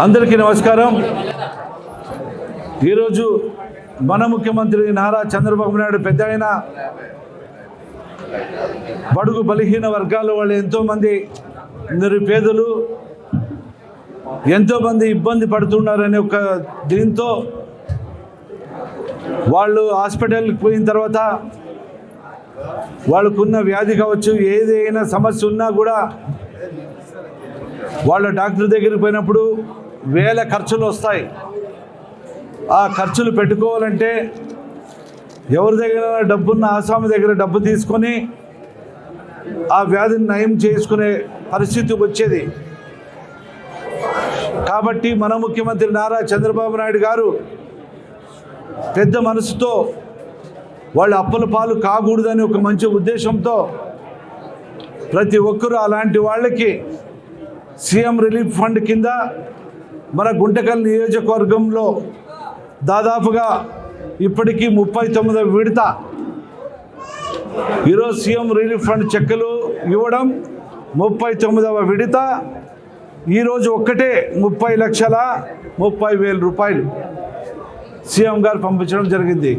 అందరికీ నమస్కారం. ఈరోజు మన ముఖ్యమంత్రి నారా చంద్రబాబు నాయుడు పెద్ద ఆయన బడుగు బలహీన వర్గాల వాళ్ళు ఎంతోమంది నిరుపేదలు ఎంతోమంది ఇబ్బంది పడుతున్నారనే ఒక దీంతో వాళ్ళు హాస్పిటల్కి పోయిన తర్వాత వాళ్ళకున్న వ్యాధి కావచ్చు ఏదైనా సమస్య ఉన్నా కూడా వాళ్ళ డాక్టర్ దగ్గరికి పోయినప్పుడు వేల ఖర్చులు వస్తాయి. ఆ ఖర్చులు పెట్టుకోవాలంటే ఎవరి దగ్గర డబ్బున్న ఆసామి దగ్గర డబ్బు తీసుకొని ఆ వ్యాధిని నయం చేసుకునే పరిస్థితి వచ్చేది. కాబట్టి మన ముఖ్యమంత్రి నారా చంద్రబాబు నాయుడు గారు పెద్ద మనసుతో వాళ్ళు అప్పుల పాలు కాకూడదని ఒక మంచి ఉద్దేశంతో ప్రతి ఒక్కరూ అలాంటి వాళ్ళకి సీఎం రిలీఫ్ ఫండ్ కింద మన గుంటకల్ నియోజకవర్గంలో దాదాపుగా ఇప్పటికీ 39వ విడత ఈరోజు సీఎం రిలీఫ్ ఫండ్ చెక్కులు ఇవ్వడం 39వ విడత. ఈరోజు ఒక్కటే 30,30,000 రూపాయలు సీఎం గారు పంపించడం జరిగింది.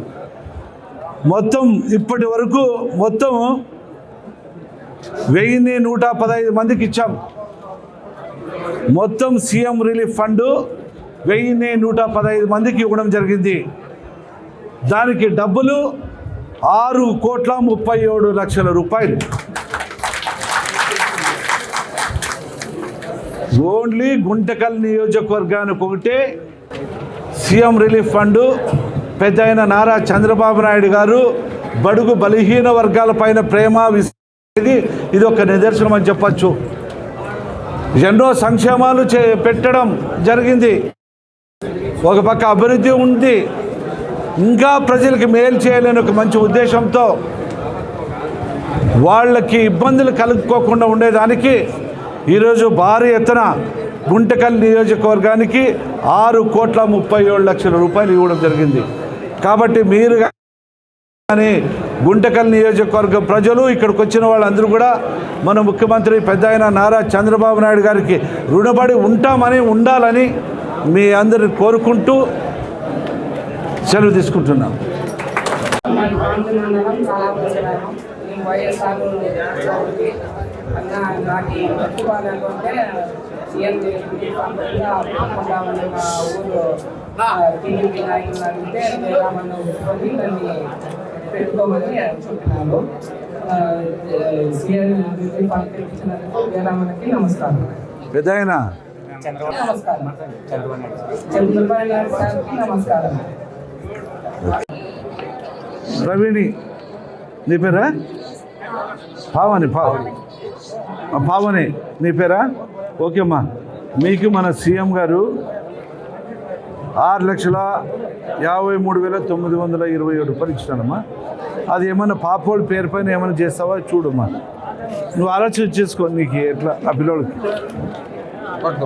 మొత్తం ఇప్పటి వరకు మొత్తం 1,115 మందికి ఇచ్చాం. మొత్తం సీఎం రిలీఫ్ ఫండ్ 1,115 మందికి ఇవ్వడం జరిగింది. దానికి డబ్బులు 6,37,00,000 రూపాయలు. ఓన్లీ గుంటకల్ నియోజకవర్గానికి ఒకటే సీఎం రిలీఫ్ ఫండ్ పెద్ద అయిన నారా చంద్రబాబు నాయుడు గారు బడుగు బలహీన వర్గాల పైన ప్రేమ ఇది ఒక నిదర్శనం అని చెప్పచ్చు. ఎన్నో సంక్షేమాలు పెట్టడం జరిగింది. ఒక పక్క అభివృద్ధి ఉంది, ఇంకా ప్రజలకి మేలు చేయాలని ఒక మంచి ఉద్దేశంతో వాళ్ళకి ఇబ్బందులు కలుపుకోకుండా ఉండేదానికి ఈరోజు భారీ ఎత్తున గుంటకల్ నియోజకవర్గానికి 6,37,00,000 రూపాయలు ఇవ్వడం జరిగింది. కాబట్టి మీరు కానీ గుంటకల్ నియోజకవర్గం ప్రజలు ఇక్కడికి వచ్చిన వాళ్ళందరూ కూడా మన ముఖ్యమంత్రి పెద్ద ఆయన నారా చంద్రబాబు నాయుడు గారికి రుణపడి ఉండాలని మీ అందరిని కోరుకుంటూ సెలవు తీసుకుంటున్నాం. పెట్టుకోమని అనుకుంటున్నాను. నమస్కారం. పెద్దయినా చంద్రబాబు నాయుడు సార్కి నమస్కారం. ప్రవీణి నీ పేరా? పావని నీ పేరా? ఓకే అమ్మా. మీకు మన సీఎం గారు 6,53,927 రూపాయలు ఇచ్చినానమ్మా. అది ఏమన్నా పాపోళ్ళ పేరు పైన ఏమైనా చేస్తావా చూడమ్మా. నువ్వు ఆలోచన చేసుకో నీకు ఎట్లా ఆ పిల్లలకి.